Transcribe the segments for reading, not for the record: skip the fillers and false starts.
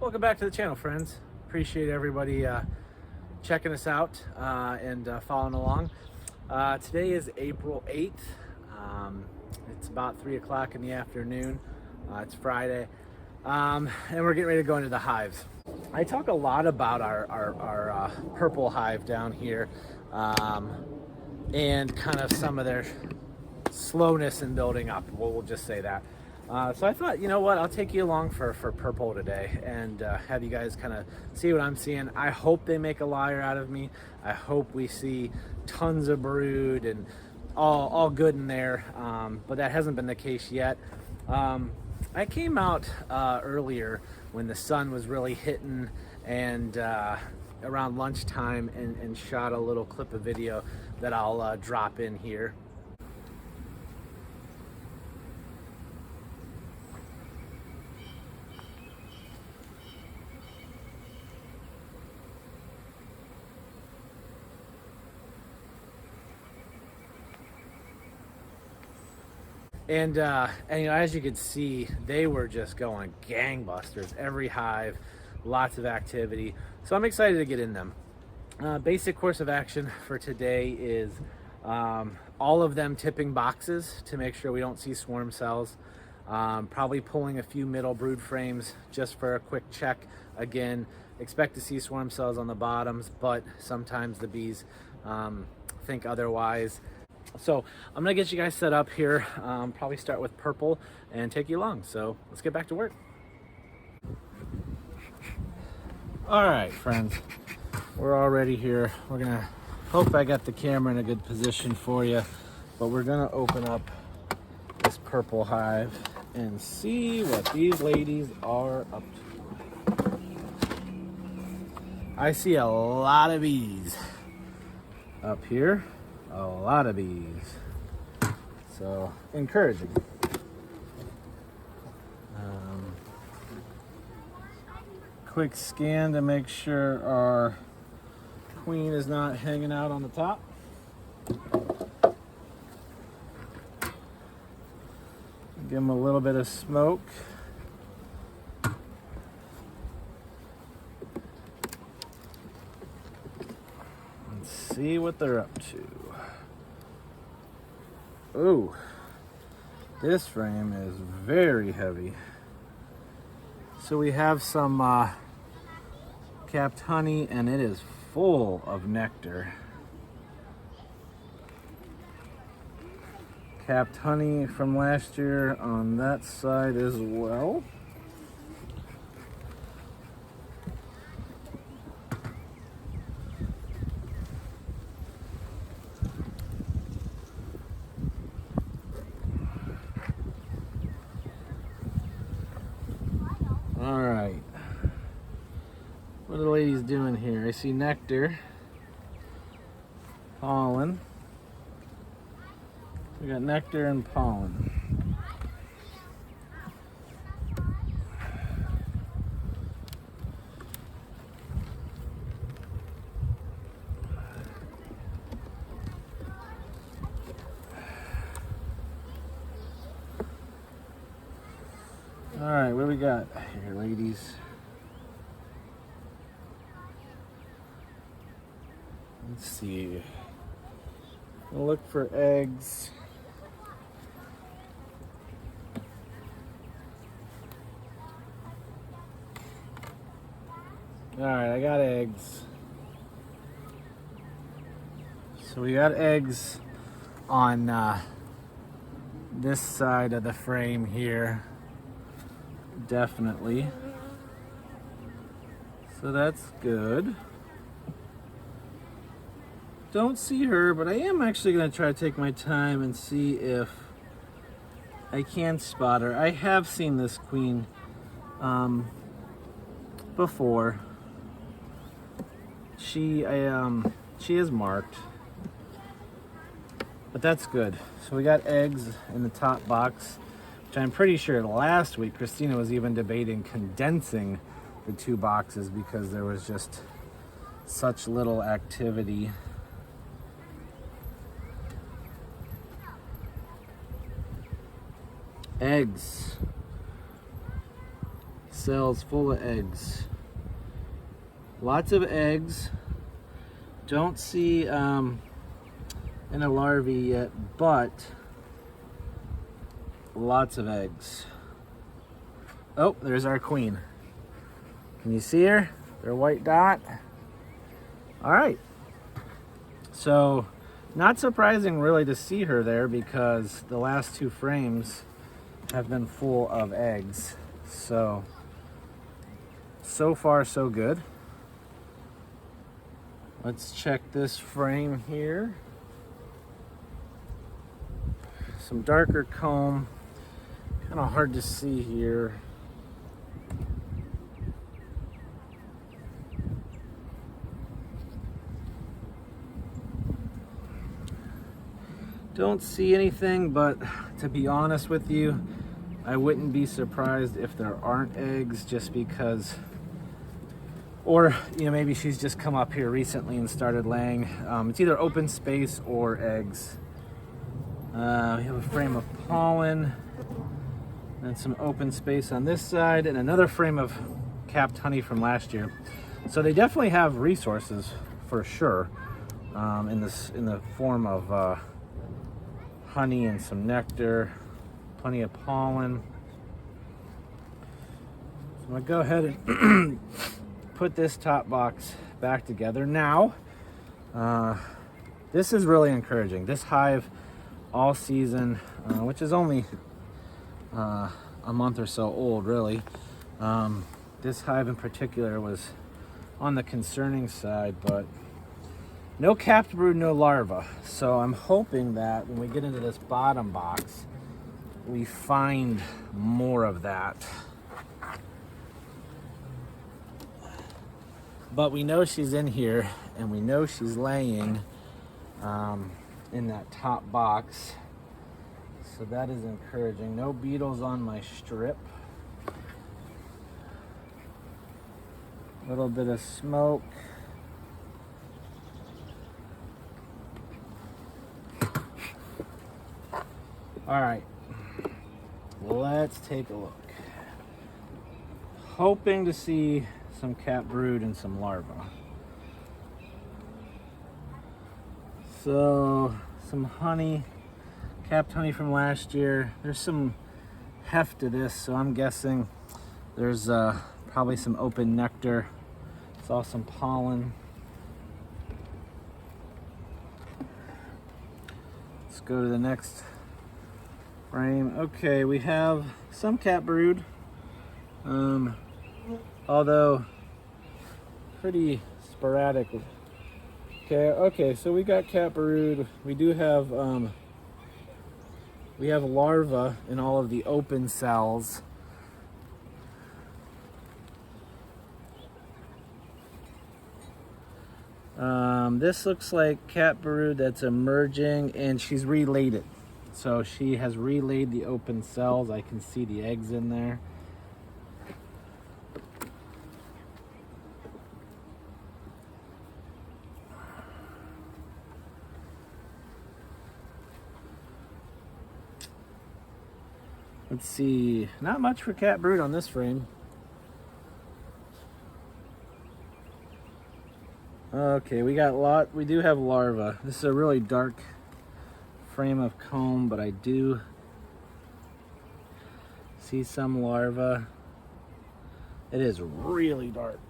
Welcome back to the channel, friends. Appreciate everybody checking us out and following along. Today is April 8th. It's about 3 o'clock in the afternoon. It's Friday. And we're getting ready to go into the hives. I talk a lot about our Purple Hive down here and kind of some of their slowness in building up. We'll just say that. So I thought, you know what, I'll take you along for Purple today and have you guys kind of see what I'm seeing. I hope they make a liar out of me. I hope we see tons of brood and all good in there, but that hasn't been the case yet. I came out earlier when the sun was really hitting and around lunchtime and shot a little clip of video that I'll drop in here. And you know, as you can see, they were just going gangbusters. Every hive, lots of activity. So I'm excited to get in them. Basic course of action for today is all of them tipping boxes to make sure we don't see swarm cells. Probably pulling a few middle brood frames just for a quick check. Again, expect to see swarm cells on the bottoms, but sometimes the bees think otherwise. So I'm gonna get you guys set up here, probably start with Purple and take you along. So let's get back to work. All right, friends, we're already here. We're gonna hope I got the camera in a good position for you, but we're gonna open up this Purple Hive and see what these ladies are up to. I see a lot of bees up here. A lot of bees, so encouraging. Quick scan to make sure our queen is not hanging out on the top. Give them a little bit of smoke. Let's see what they're up to. Oh, this frame is very heavy. So we have some capped honey and it is full of nectar. Capped honey from last year on that side as well. All right, what are the ladies doing here? I see nectar, pollen. We got nectar and pollen. All right, what do we got here, ladies? Let's see. We'll look for eggs. All right, I got eggs. So we got eggs on this side of the frame here. Definitely. So that's good. Don't see her, but I am actually going to try to take my time and see if I can spot her. I have seen this queen before. She is marked, but that's good. So we got eggs in the top box, which I'm pretty sure last week Christina was even debating condensing the two boxes because there was just such little activity. Eggs. cells full of eggs. Lots of eggs. Don't see any larvae yet, but lots of eggs. Oh, there's our queen. Can you see her? Their white dot. All right. So, not surprising really to see her there because the last two frames have been full of eggs. So far so good. Let's check this frame here. Some darker comb. Kind of hard to see here. Don't see anything, but to be honest with you, I wouldn't be surprised if there aren't eggs, just because, or you know, maybe she's just come up here recently and started laying. It's either open space or eggs. We have a frame of pollen and some open space on this side, and another frame of capped honey from last year. So they definitely have resources for sure, in the form of honey and some nectar, plenty of pollen. So I'm gonna go ahead and put this top box back together. Now, this is really encouraging. This hive all season, which is only a month or so old really. This hive in particular was on the concerning side, but no capped brood, no larva. So I'm hoping that when we get into this bottom box, we find more of that. But we know she's in here, and we know she's laying in that top box. So that is encouraging. No beetles on my strip. A little bit of smoke. All right, let's take a look. Hoping to see some capped brood and some larvae. So, some honey, capped honey from last year. There's some heft to this, so I'm guessing there's probably some open nectar. Saw some pollen. Let's go to the next frame. Okay, we have some capped brood, although pretty sporadic. Okay, so we got capped brood. We do have we have larvae in all of the open cells. This looks like capped brood that's emerging, and she's relayed it. So she has relayed the open cells. I can see the eggs in there. Let's see, not much for capped brood on this frame. Okay, we do have larvae. This is a really dark frame of comb, but I do see some larvae. It is really dark.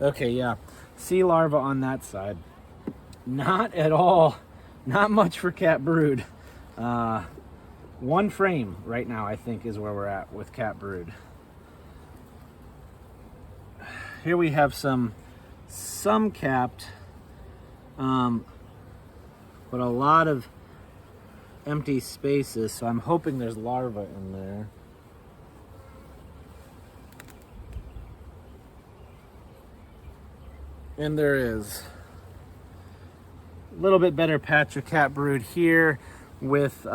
Okay, yeah, see larvae on that side. Not at all, not much for capped brood. One frame right now, I think, is where we're at with capped brood. Here we have some capped, but a lot of empty spaces, so I'm hoping there's larvae in there. And there is. A little bit better patch of capped brood here with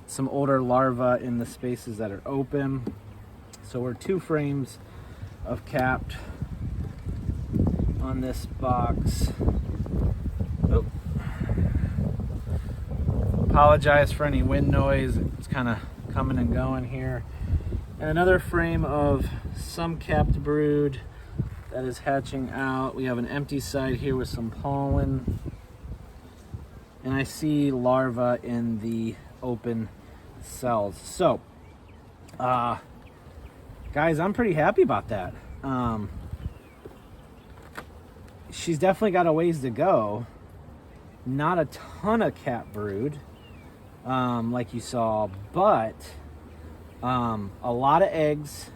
some older larvae in the spaces that are open. So we're 2 frames of capped on this box. Oh. Apologize for any wind noise. It's kind of coming and going here. And another frame of some capped brood that is hatching out. We have an empty side here with some pollen. And I see larvae in the open cells. So, guys, I'm pretty happy about that. She's definitely got a ways to go. Not a ton of cap brood, like you saw, but a lot of eggs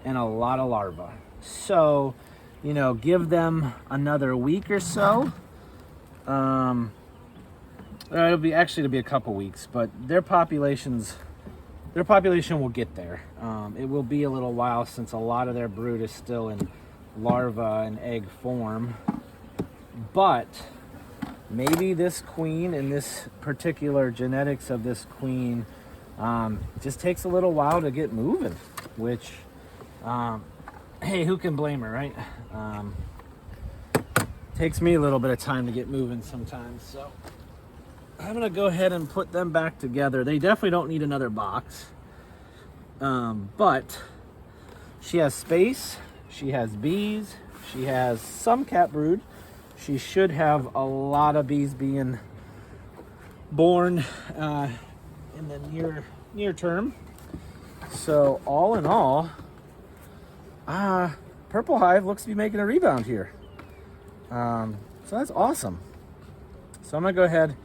and a lot of larvae. So, you know, give them another week or so. It'll be a couple weeks, but their population will get there. It will be a little while since a lot of their brood is still in larva and egg form, but maybe this queen and this particular genetics of this queen just takes a little while to get moving, which, hey, who can blame her, right? Takes me a little bit of time to get moving sometimes, so I'm gonna go ahead and put them back together. They definitely don't need another box, but she has space, she has bees, she has some cat brood. She should have a lot of bees being born in the near term. So all in all, Purple Hive looks to be making a rebound here. So that's awesome. So I'm gonna go ahead,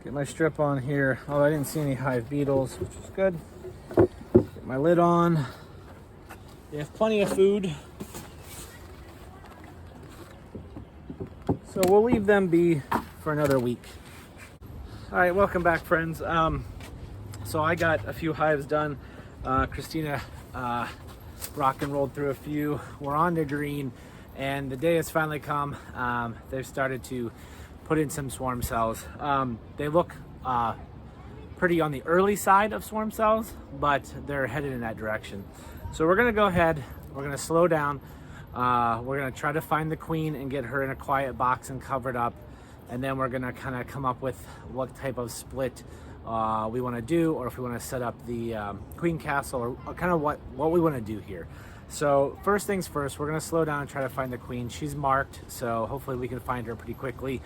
get my strip on here. Oh, I didn't see any hive beetles, which is good. Get my lid on. They have plenty of food. So we'll leave them be for another week. All right, welcome back, friends. So I got a few hives done. Christina rock and rolled through a few. We're on to green, and the day has finally come. They've started to put in some swarm cells. They look pretty on the early side of swarm cells, but they're headed in that direction. So we're gonna go ahead, we're gonna slow down. We're gonna try to find the queen and get her in a quiet box and covered up. And then we're gonna kind of come up with what type of split we wanna do, or if we wanna set up the queen castle, or kind of what we wanna do here. So first things first, we're gonna slow down and try to find the queen. She's marked, so hopefully we can find her pretty quickly.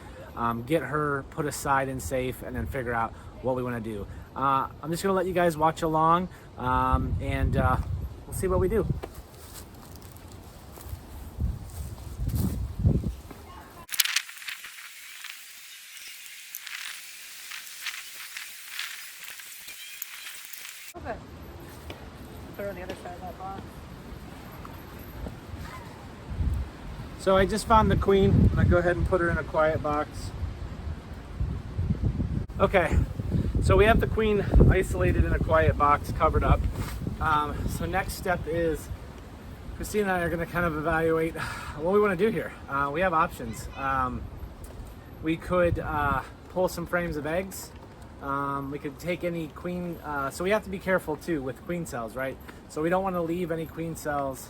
Get her put aside and safe, and then figure out what we wanna do. I'm just gonna let you guys watch along, and we'll see what we do. Okay. Put her on the other side of that box. So I just found the queen. I'm gonna go ahead and put her in a quiet box. Okay, so we have the queen isolated in a quiet box, covered up. So next step is Christina and I are gonna kind of evaluate what we wanna do here. We have options. We could pull some frames of eggs. We could take any queen, so we have to be careful too with queen cells, right? So we don't want to leave any queen cells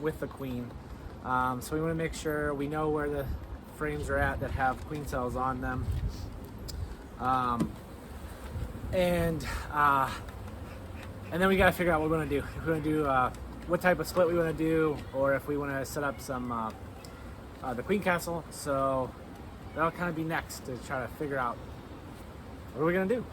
with the queen. So we want to make sure we know where the frames are at that have queen cells on them. And then we got to figure out what we want to do. If we want to do what type of split we want to do, or if we want to set up some the queen castle. So that'll kind of be next to try to figure out what are we gonna do.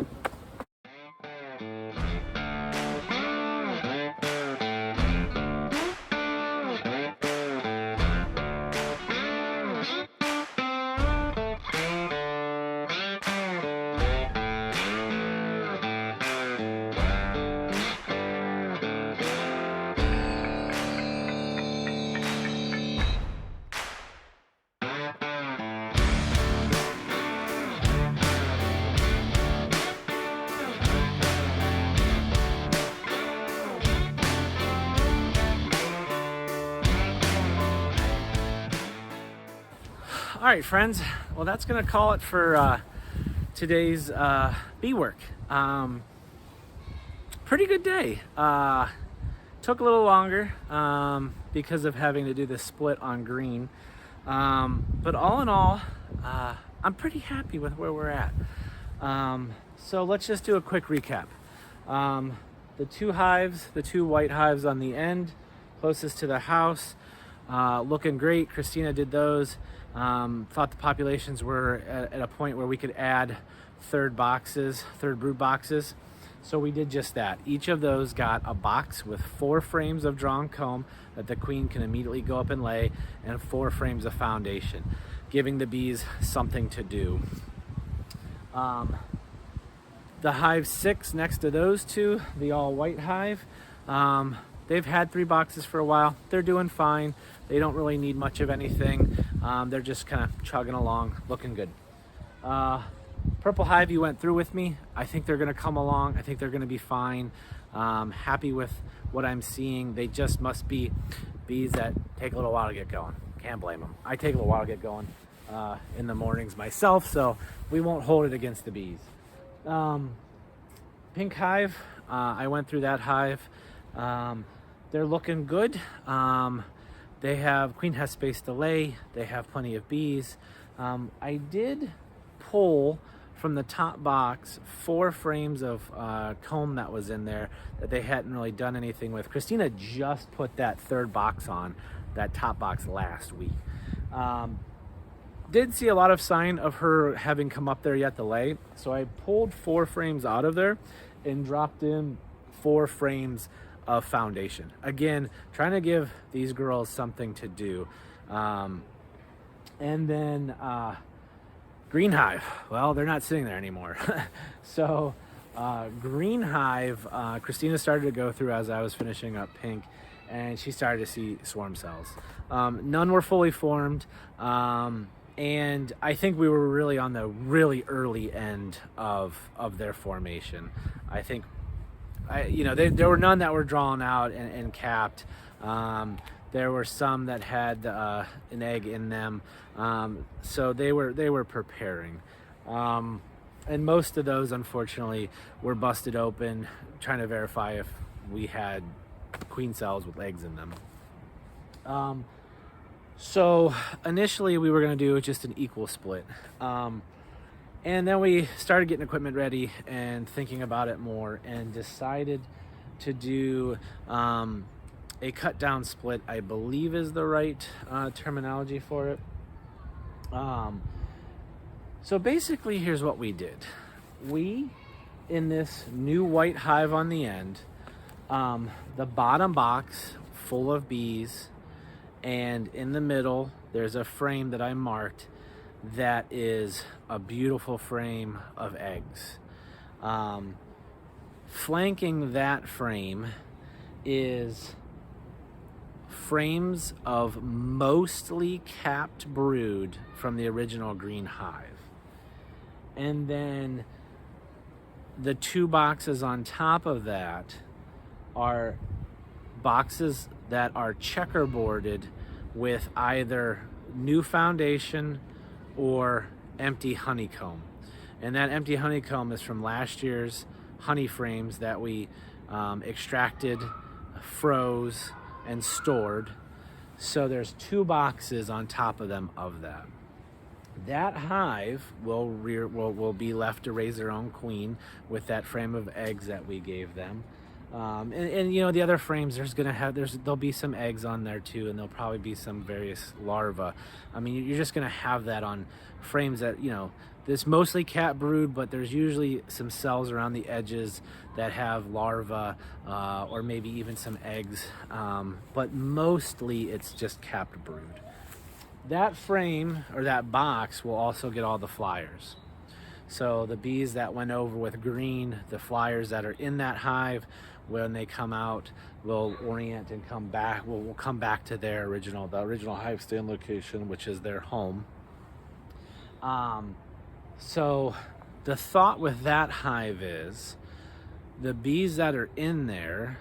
All right, friends. Well, that's gonna call it for today's bee work. Pretty good day. Took a little longer because of having to do the split on green. But all in all, I'm pretty happy with where we're at. So let's just do a quick recap. the two hives, the two white hives on the end, closest to the house, looking great. Christina did those. Thought the populations were at a point where we could add third brood boxes. So we did just that. Each of those got a box with 4 frames of drawn comb that the queen can immediately go up and lay, and 4 frames of foundation, giving the bees something to do. The hive 6 next to those two, the all white hive, they've had 3 boxes for a while. They're doing fine. They don't really need much of anything. They're just kind of chugging along, looking good. Purple Hive you went through with me. I think they're gonna come along. I think they're gonna be fine. Happy with what I'm seeing. They just must be bees that take a little while to get going. Can't blame them. I take a little while to get going in the mornings myself, so we won't hold it against the bees. Pink Hive, I went through that hive. They're looking good. Queen has space to lay. They have plenty of bees. I did pull from the top box 4 frames of comb that was in there that they hadn't really done anything with. Christina just put that 3rd box on, that top box, last week. Did see a lot of sign of her having come up there yet to lay, so I pulled 4 frames out of there and dropped in 4 frames of foundation. Again, trying to give these girls something to do. And then Green Hive, well, they're not sitting there anymore. So Green Hive, Christina started to go through as I was finishing up Pink, and she started to see swarm cells. None were fully formed, and I think we were really on the really early end of their formation. I think, there were none that were drawn out and capped. There were some that had an egg in them, so they were preparing, and most of those, unfortunately, were busted open trying to verify if we had queen cells with eggs in them. So initially we were going to do just an equal split, and then we started getting equipment ready and thinking about it more, and decided to do a cut down split, I believe is the right terminology for it. So basically, here's what we did. We, in this new white hive on the end, the bottom box full of bees, and in the middle there's a frame that I marked that is a beautiful frame of eggs. Flanking that frame is frames of mostly capped brood from the original green hive. And then the 2 boxes on top of that are boxes that are checkerboarded with either new foundation or empty honeycomb. And that empty honeycomb is from last year's honey frames that we extracted, froze, and stored. So there's 2 boxes on top of them of that. That hive will be left to raise their own queen with that frame of eggs that we gave them. And the other frames, there'll be some eggs on there too, and there'll probably be some various larvae. I mean, you're just gonna have that on frames that, this mostly cat brood, but there's usually some cells around the edges that have larvae, or maybe even some eggs, but mostly it's just capped brood. That frame, or that box, will also get all the flyers. So the bees that went over with green, the flyers that are in that hive, when they come out, will orient and come back. Will come back to the original hive stand location, which is their home. So the thought with that hive is the bees that are in there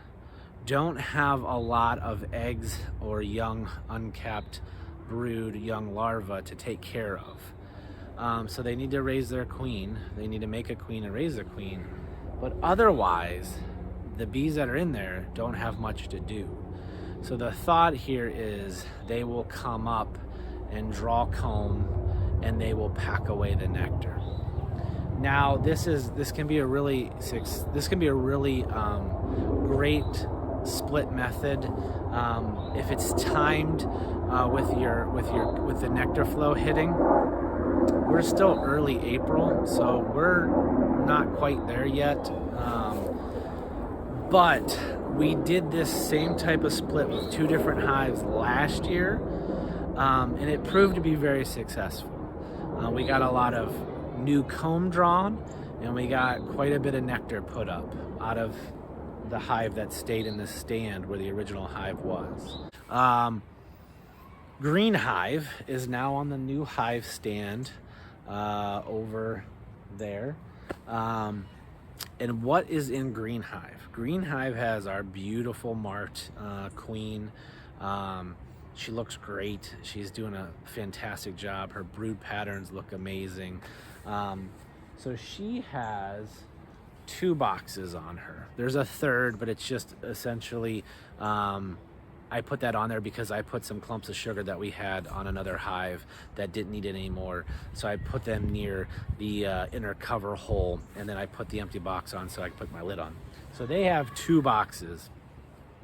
don't have a lot of eggs or young uncapped brood, young larvae to take care of. So they need to raise their queen. They need to make a queen and raise a queen. But otherwise, the bees that are in there don't have much to do. So the thought here is they will come up and draw comb, and they will pack away the nectar. Now this can be a really great split method if it's timed with the nectar flow hitting. We're still early April, so we're not quite there yet. But we did this same type of split with 2 different hives last year, and it proved to be very successful. We got a lot of new comb drawn, and we got quite a bit of nectar put up out of the hive that stayed in the stand where the original hive was. Green Hive is now on the new hive stand over there. And what is in Green Hive? Green Hive has our beautiful marked queen. She looks great. She's doing a fantastic job. Her brood patterns look amazing. So she has 2 boxes on her. There's a third, but it's just essentially, I put that on there because I put some clumps of sugar that we had on another hive that didn't need it anymore. So I put them near the inner cover hole, and then I put the empty box on so I could put my lid on. So they have 2 boxes,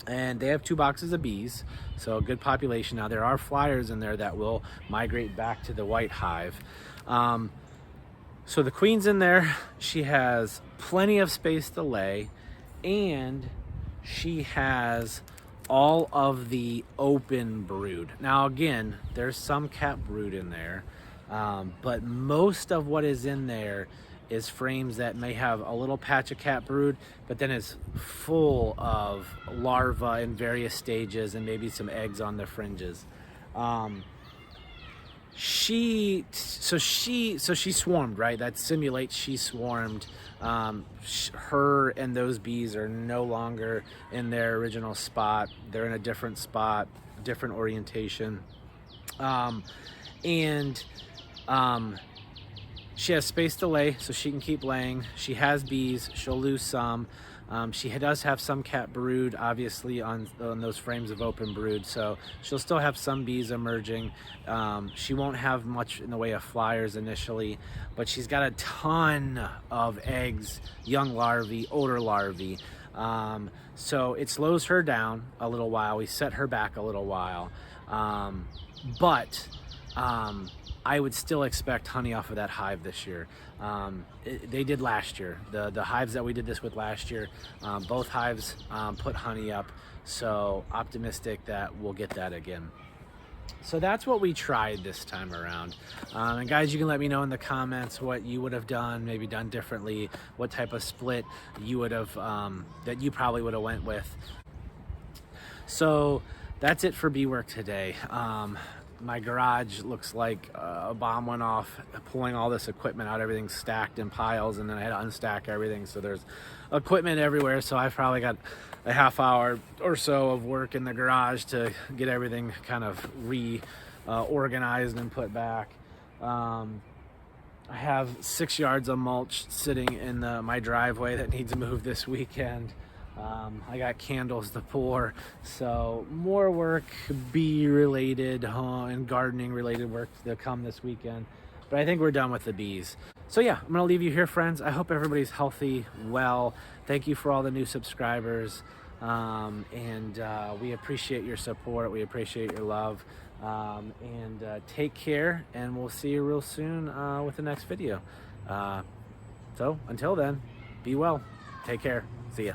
and they have 2 boxes of bees, so a good population. Now there are flyers in there that will migrate back to the white hive. So the queen's in there. She has plenty of space to lay, and she has all of the open brood. Now again, there's some capped brood in there, but most of what is in there is frames that may have a little patch of capped brood, but then it's full of larvae in various stages and maybe some eggs on the fringes. She swarmed, right? That simulates she swarmed. Her and those bees are no longer in their original spot. They're in a different spot, different orientation. She has space to lay, so she can keep laying. She has bees. She'll lose some. She does have some capped brood, obviously, on those frames of open brood, so she'll still have some bees emerging. She won't have much in the way of flyers initially, but she's got a ton of eggs, young larvae, older larvae. So it slows her down a little while. We set her back a little while. But I would still expect honey off of that hive this year. They did last year. The hives that we did this with last year, both hives put honey up, so optimistic that we'll get that again. So that's what we tried this time around. And guys, you can let me know in the comments what you would have done, maybe done differently, what type of split you would have, that you probably would have went with. So that's it for bee work today. My garage looks like a bomb went off, pulling all this equipment out. Everything's stacked in piles, and then I had to unstack everything, so there's equipment everywhere. So I've probably got a half hour or so of work in the garage to get everything kind of reorganized and put back. I have 6 yards of mulch sitting in my driveway that needs moved this weekend. I got candles to pour, so more work, bee related and gardening related work to come this weekend, but I think we're done with the bees. So yeah, I'm gonna leave you here, friends. I hope everybody's healthy, well. Thank you for all the new subscribers, and we appreciate your support. We appreciate your love, and take care, and we'll see you real soon with the next video. So until then, be well, take care, see ya.